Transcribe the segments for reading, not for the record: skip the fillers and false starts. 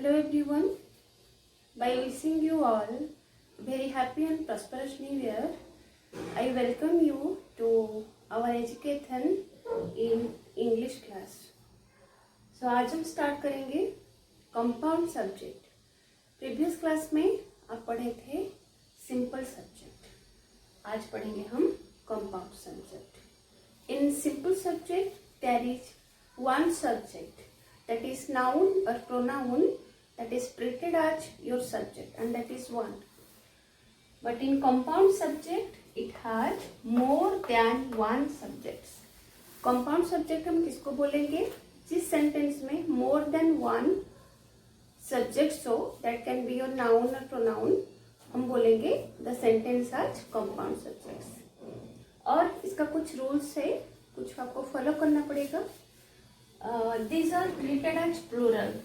Hello everyone. By wishing you all very happy and prosperous new year, I welcome you to our education in English class. So आज हम start करेंगे compound subject. Previous class में आप पढ़े थे simple subject. आज पढ़ेंगे हम compound subject. In simple subject there is one subject, that is noun or pronoun, that is treated as your subject, and that is one. But in compound subject it has more than one subjects. Compound subject हम किसको बोलेंगे? जिस sentence में more than one subjects हो, that can be your noun or pronoun, हम बोलेंगे the sentence as compound subjects. और इसका कुछ रूल्स है, कुछ आपको फॉलो करना पड़ेगा. These are treated as plural.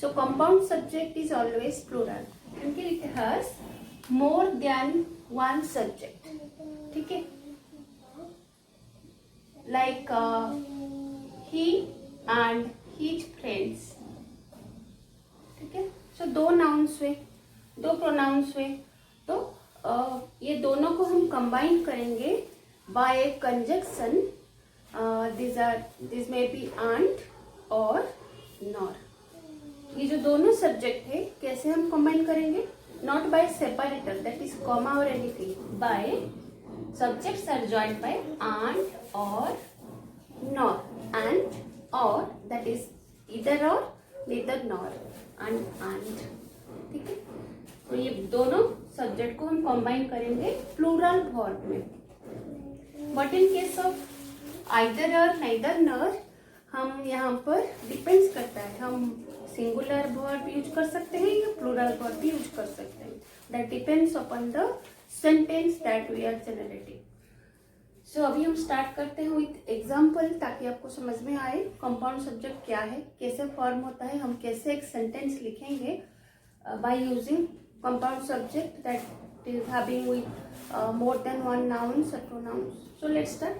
So compound subject is always plural क्योंकि it has more than one subject. ठीक है? Like he and his friends. ठीक है? So दो nouns हुए, दो pronouns हुए, तो ये दोनों को हम कंबाइन करेंगे by a conjunction. These may be and or nor. ये जो दोनों सब्जेक्ट है कैसे हम कंबाइन करेंगे? Not by separator, that is comma और anything. By subjects are joined by and or nor. and or that is either or, neither nor, and. ठीक है? तो ये दोनों सब्जेक्ट को हम कंबाइन करेंगे प्लूरल वर्ब में. But in case of either और नाइदर नर, हम यहाँ पर डिपेंड्स करता है, हम सिंगुलर वर्ब यूज कर सकते हैं या प्लूरल वर्ब भी यूज कर सकते हैं. That depends upon the sentence that we are generating. So अभी हम स्टार्ट करते हैं विथ एग्जाम्पल, ताकि आपको समझ में आए कंपाउंड सब्जेक्ट क्या है, कैसे फॉर्म होता है, हम कैसे एक सेंटेंस लिखेंगे by using compound subject that is having with more than one nouns or pronouns. So let's start.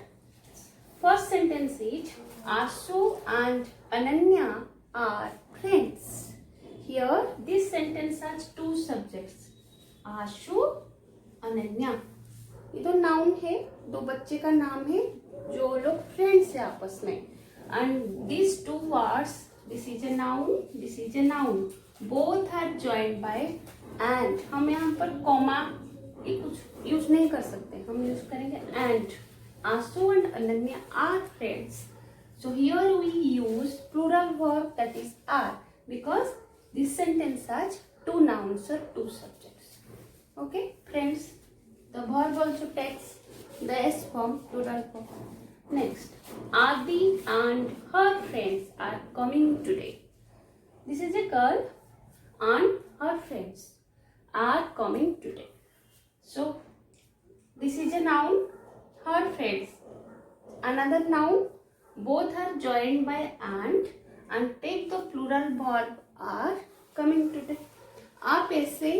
First sentence is Ashu and Ananya are friends. Here this sentence has two subjects, Ashu, Ananya. ये तो noun है, दो बच्चे का नाम है जो लोग फ्रेंड्स है आपस में. And these two words, this is a noun, this is a noun. Both are joined by and. हम यहाँ पर कॉमा ये कुछ यूज नहीं कर सकते, हम यूज करेंगे and. Ashu and Ananya are friends. So here we use plural verb that is are, because this sentence has two nouns or two subjects. Okay, friends. The verb also takes the S form, plural form. Next, Adi and her friends are coming today. This is a girl and her friends are coming today. So this is a noun, her friends. Another noun, both are joined by and take the plural verb are coming today. आप ऐसे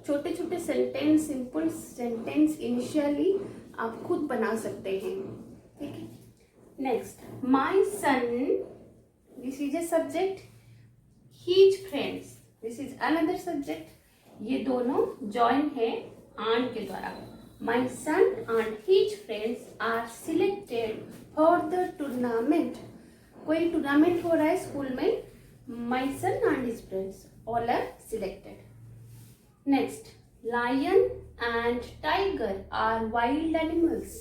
छोटे छोटे sentence, simple sentence initially आप खुद बना सकते हैं. ठीक है? Next, my son, this is a subject. His friends, this is another subject. ये दोनों जॉइन है and के द्वारा. My son and his friends are selected for the tournament. कोई टूर्नामेंट हो रहा है स्कूल में, my son and his friends all are selected. Next, lion and tiger are wild animals.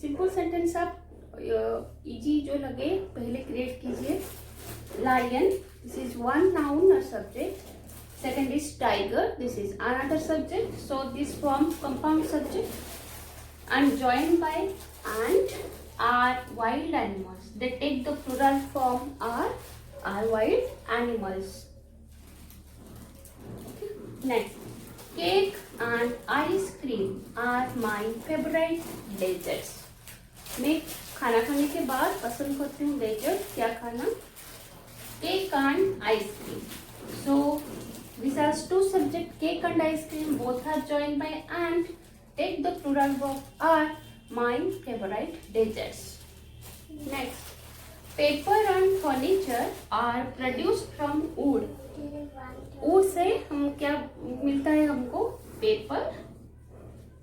Simple sentence आप easy जो लगे पहले क्रिएट कीजिए. Lion, this is one noun और subject. Second is tiger, this is another subject. So this forms compound subject and joined by and are wild animals. They take the plural form are wild animals. Next, cake and ice cream are my favorite desserts. मैं खाना खाने के बाद पसंद करती हूँ desert. क्या खाना? Cake and ice cream. So this has two subject, cake and ice cream, both are joined by and. Take the plural verb are my favorite desserts. Next, paper and furniture are produced from wood. ऊ से हम क्या मिलता है हमको? Paper,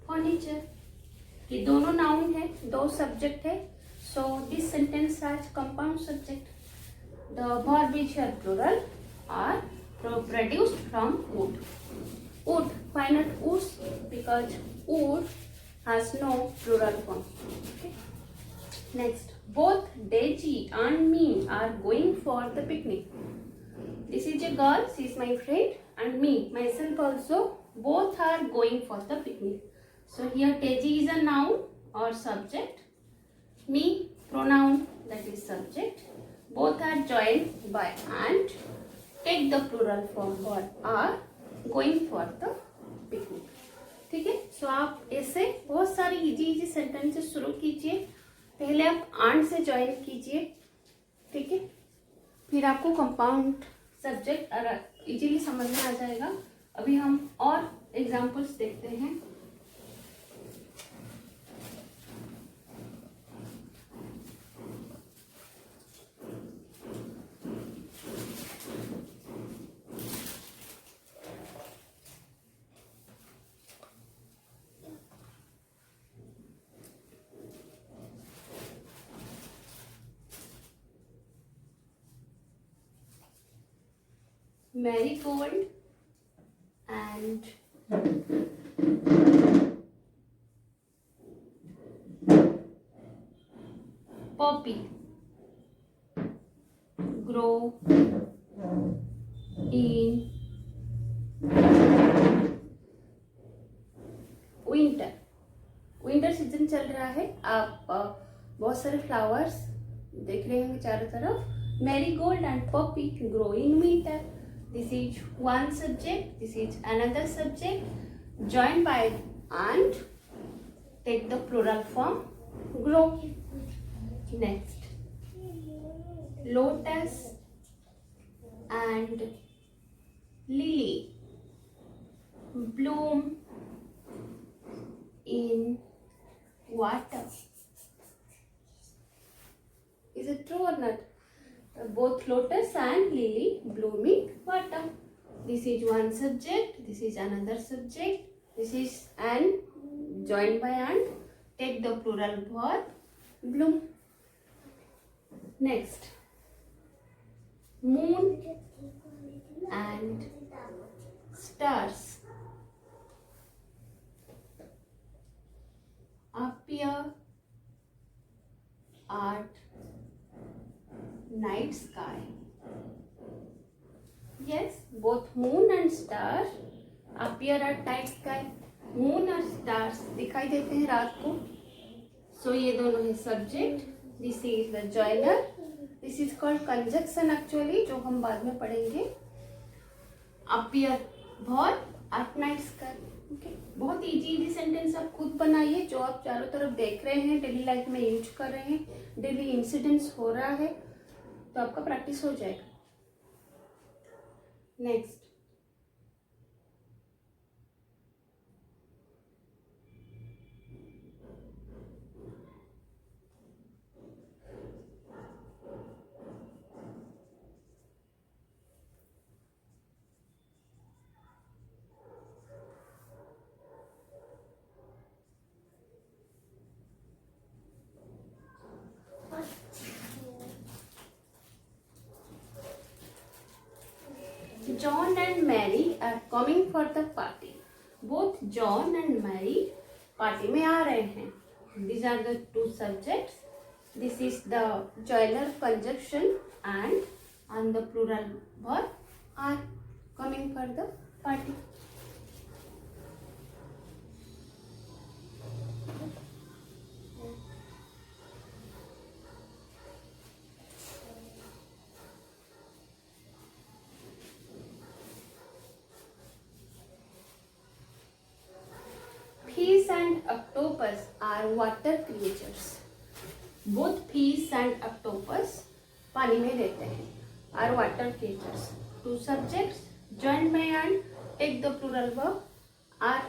furniture. ये दोनों noun है, दो सब्जेक्ट है। So this sentence has compound subject. The verb is here plural are produced from wood. Wood, why not woods? Because wood has no plural form. Okay. Next, both Deji and me are going for the picnic. This is a girl, she is my friend, and me, myself also, both are going for the picnic. So here Deji is a noun or subject. Me, pronoun, that is subject. Both are joined by and take the plural form for are going for the picnic. ठीक है. सो आप ऐसे बहुत सारी easy sentences शुरू कीजिए. पहले आप and से ज्वाइन कीजिए. ठीक है. फिर आपको कंपाउंड सब्जेक्ट इजीली समझ में आ जाएगा. अभी हम और एग्जांपल्स देखते हैं. Marigold and poppy grow in winter. Winter season चल रहा है. आप बहुत सारे फ्लावर्स देख रहे होंगे चारों तरफ. Marigold and Poppy grow in winter. This is one subject, this is another subject, joined by and take the plural form grow. Next, lotus and lily bloom in water. Is it true or not? Both lotus and lily bloom in water. This is one subject, this is another subject, this is and joined by and take the plural verb bloom. Next, moon and stars appear at night sky. Yes, both moon and star appear at night sky. Moon और stars दिखाई देते हैं रात को. So ये दोनों है subject. This is the joiner. This is called conjunction actually, जो हम बाद में पढ़ेंगे. Appear verb at night sky. Okay. बहुत इजी सेंटेंस आप खुद बनाइए जो आप चारों तरफ देख रहे हैं, डेली लाइफ में यूज कर रहे हैं, डेली इंसिडेंट्स हो रहा है, तो आपका प्रैक्टिस हो जाएगा. Next, John and Mary are coming for the party. Both John and Mary party में आ रहे हैं. These are the two subjects. This is the joiner conjunction and the plural verb are coming for the party. Fish and octopus are water creatures. Both fish and octopus पानी में रहते हैं. Are water creatures. Two subjects joined by and take the plural verb are.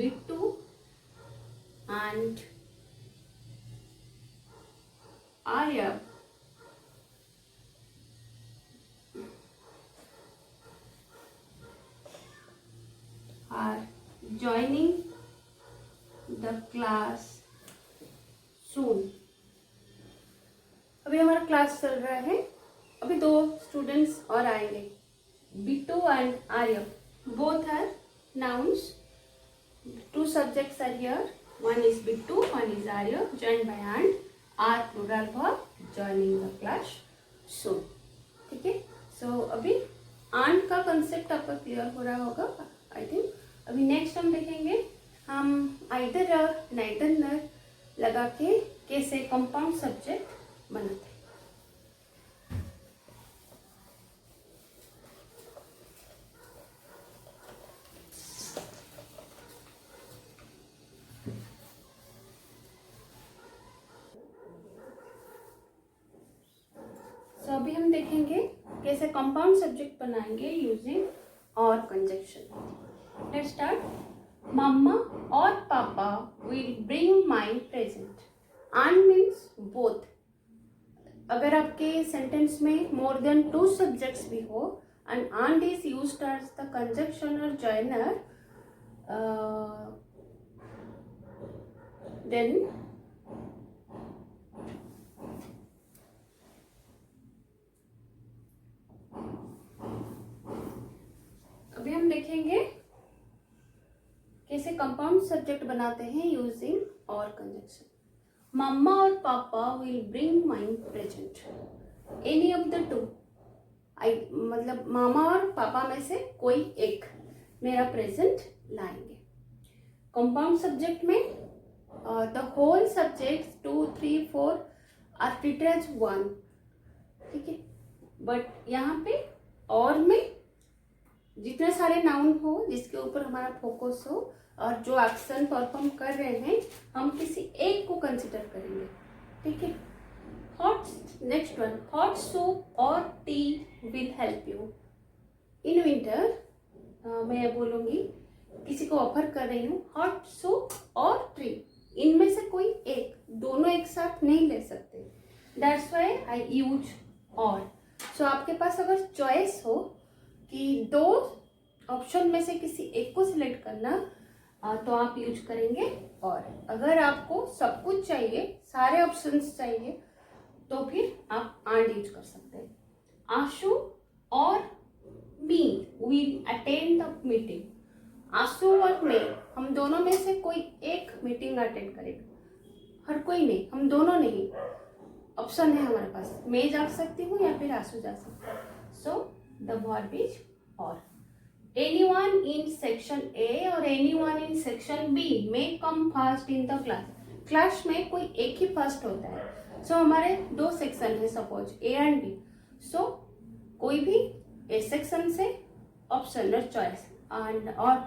Bittu and Arya joining the class soon. अभी हमारा class चल रहा है, अभी 2 स्टूडेंट्स और आएंगे, Bittu and Arya. Both are nouns. 2 subjects are here. One is Bittu, one is Arya, joined by and are plural verb joining the class soon. ठीक है. So अभी and का कंसेप्ट आपका क्लियर हो रहा होगा आई थिंक. अभी नेक्स्ट हम देखेंगे हम आइदर और नाइदर नर लगा के कैसे कंपाउंड सब्जेक्ट बनाते हैं. तो अभी हम देखेंगे कैसे कंपाउंड सब्जेक्ट बनाएंगे यूजिंग और कंजक्शन. Let's start. मम्मा और papa will bring my present. And means both. अगर आपके सेंटेंस में मोर देन 2 सब्जेक्ट्स भी हो and is used as the conjunction or joiner, then अभी हम देखेंगे कैसे कंपाउंड सब्जेक्ट बनाते हैं यूजिंग और कंजक्शन. मम्मा और papa will bring my present. Any of the 2. मतलब मामा और पापा में से कोई एक मेरा प्रेजेंट लाएंगे. कंपाउंड सब्जेक्ट में the whole subject 2, 3, 4 are treated as 1. ठीक है. बट यहाँ पे और में जितने सारे नाउन हो जिसके ऊपर हमारा फोकस हो और जो एक्शन परफॉर्म कर रहे हैं हम किसी एक को कंसिडर करेंगे. ठीक है. Hot. Next one. Hot soup और tea will help you. In winter मैं बोलूँगी किसी को ऑफर कर रही हूँ हॉट सूप और टी. इनमें से कोई एक, दोनों एक साथ नहीं ले सकते. दैट्स व्हाई आई यूज और. सो आपके पास अगर चॉइस हो कि 2 ऑप्शन में से किसी एक को सिलेक्ट करना तो आप यूज करेंगे और. अगर आपको सब कुछ चाहिए, सारे ऑप्शंस चाहिए, तो फिर आप एंड यूज कर सकते हैं. आशु और me will attend the meeting. Ashu और मैं, हम दोनों में से कोई एक मीटिंग अटेंड करेगा. हर कोई नहीं, हम दोनों नहीं. ऑप्शन है हमारे पास, मैं जा सकती हूँ या फिर आशु जा सकता है. सो द वर्ब इज और. anyone in section A और anyone in section B may come first in the class. Class में कोई एक ही फर्स्ट होता है. सो हमारे 2 सेक्शन है सपोज A एंड B. सो कोई भी A सेक्शन से ऑप्शन और चॉइस एंड और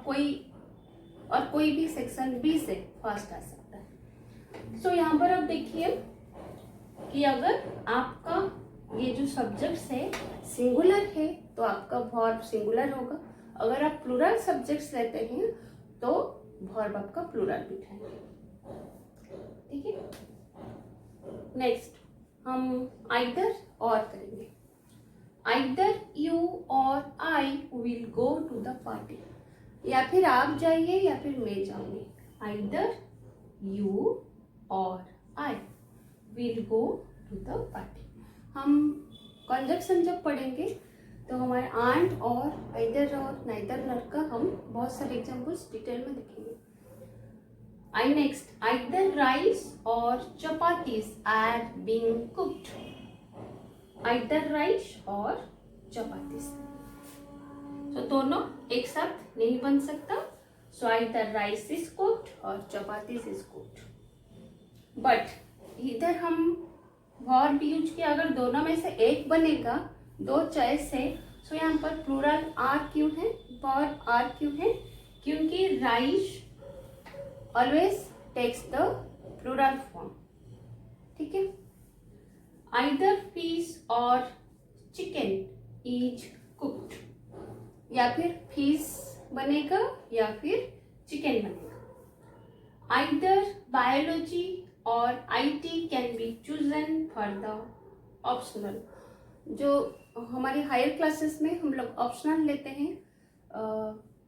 कोई भी सेक्शन B से फर्स्ट आ सकता है. सो यहाँ पर आप देखिए कि अगर आपका ये जो सब्जेक्ट्स है सिंगुलर है तो आपका वर्ब सिंगुलर होगा. अगर आप प्लूरल सब्जेक्ट्स लेते हैं तो वर्ब आपका प्लूरल बिठाएंगे. ठीक है. नेक्स्ट हम आइदर और करेंगे. Either you or I will go to the party. या फिर आप जाइए या फिर मैं जाऊंगी. Either you or I will go to the party. हम कंजक्शन जब पढ़ेंगे तो हमारे आंट और आइदर और नाइदर नर का हम बहुत सारे एग्जांपल्स डिटेल में देखेंगे. आई next. Either rice or chapatis are being cooked. Either rice or chapatis. तो दोनों एक साथ नहीं बन सकता. So either rice is cooked or chapatis is cooked. But इधर हम वर्ब यूज किया, अगर दोनों में से एक बनेगा, 2 चॉइस है. सो यहाँ पर प्लूरल आर क्यों है, वर्ब आर क्यों है? क्योंकि rice always takes the plural form. ठीक है. Either fish or chicken is cooked. या फिर फिश बनेगा या फिर चिकन बनेगा. Either biology or IT can be chosen for the optional. जो हमारी हायर क्लासेस में हम लोग ऑप्शनल लेते हैं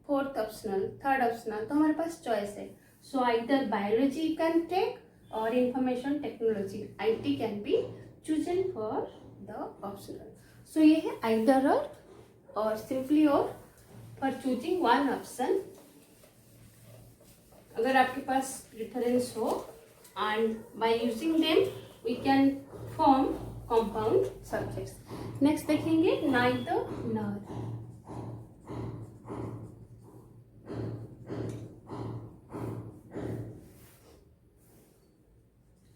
फोर्थ ऑप्शनल, थर्ड ऑप्शनल, तो हमारे पास चॉइस है. So either biology can take or information technology IT can be chosen for the optional. So ये है आइदर और सिंपली और फॉर चूजिंग वन ऑप्शन. अगर आपके पास प्रेफरेंस हो and by using them we can form compound subjects. Next देखेंगे neither nor.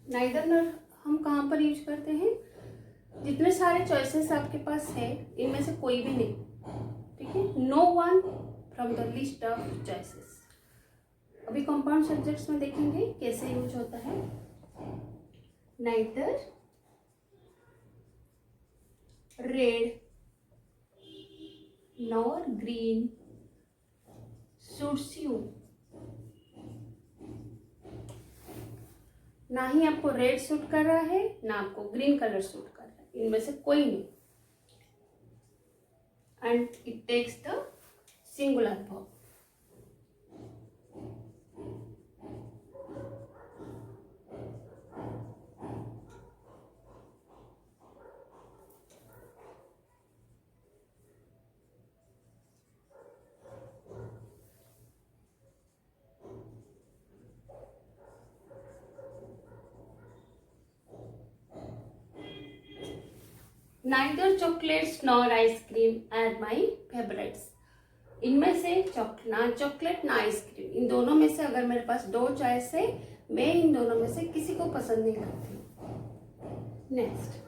Neither nor हम कहाँ पर यूज करते हैं? जितने सारे चॉइसेस आपके पास है इनमें से कोई भी नहीं. ठीक है, no one from the list of choices. अभी कंपाउंड सब्जेक्ट्स में देखेंगे कैसे यूज होता है. Neither red nor green suits you. ना ही आपको रेड सूट कर रहा है ना आपको ग्रीन कलर सूट कर रहा है, इनमें से कोई नहीं. And it takes the singular verb. Neither chocolates nor ice cream are my favorites. इनमें से ना चॉकलेट ना आइसक्रीम, इन दोनों में से अगर मेरे पास दो चॉइस है मैं इन दोनों में से किसी को पसंद नहीं करती. Next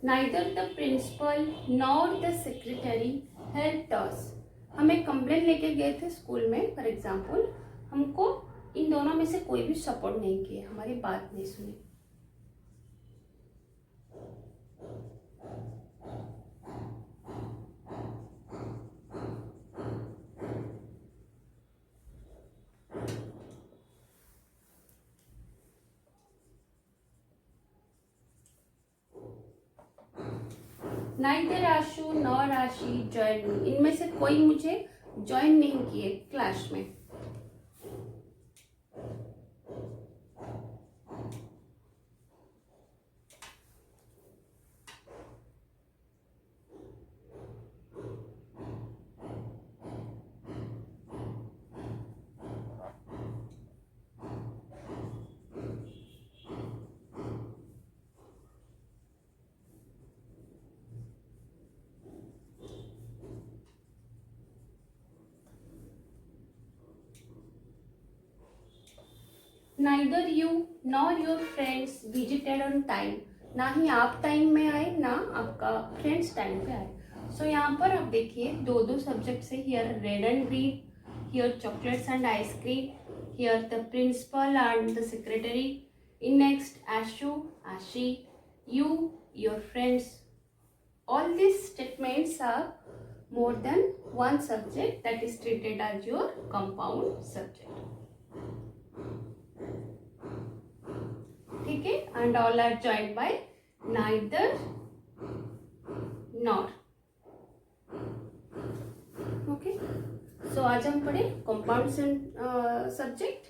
Neither the principal nor the secretary helped us. हम एक कंप्लेंट लेके गए थे स्कूल में. फॉर एग्जाम्पल हमको इन दोनों में से कोई भी सपोर्ट नहीं किया, हमारी बात नहीं सुनी. नाइदर आशु नॉर आशी ज्वाइन मी. इनमें से कोई मुझे ज्वाइन नहीं किए क्लास में. Neither you nor your friends visited on time. ना ही आप टाइम में आए ना आपका फ्रेंड्स टाइम पे आए. सो यहाँ पर आप देखिए दो दो सब्जेक्ट है. Here red and green, here chocolates and ice cream, here the principal and the secretary. In next Ashu Ashi, you, your friends. All these statements are more than one subject that is treated as your compound subject. ठीक है, and all are joined by neither nor. Okay, so आज हम पढ़े compound subject.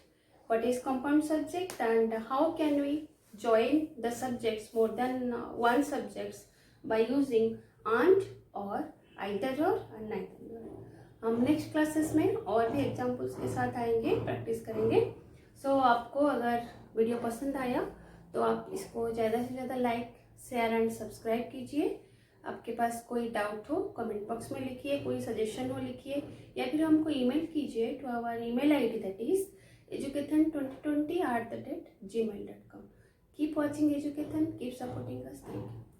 What is compound subject and how can we join the subjects more than one subjects by using and or either or and neither or. हम next classes में और भी examples के साथ आएंगे, प्रैक्टिस करेंगे. सो आपको अगर वीडियो पसंद आया तो आप इसको ज़्यादा से ज़्यादा लाइक शेयर एंड सब्सक्राइब कीजिए. आपके पास कोई डाउट हो कमेंट बॉक्स में लिखिए, कोई सजेशन हो लिखिए, या फिर हमको ईमेल कीजिए to our email ID that is educathan2020@gmail.com. Keep watching Educathan, keep supporting us. Thank you.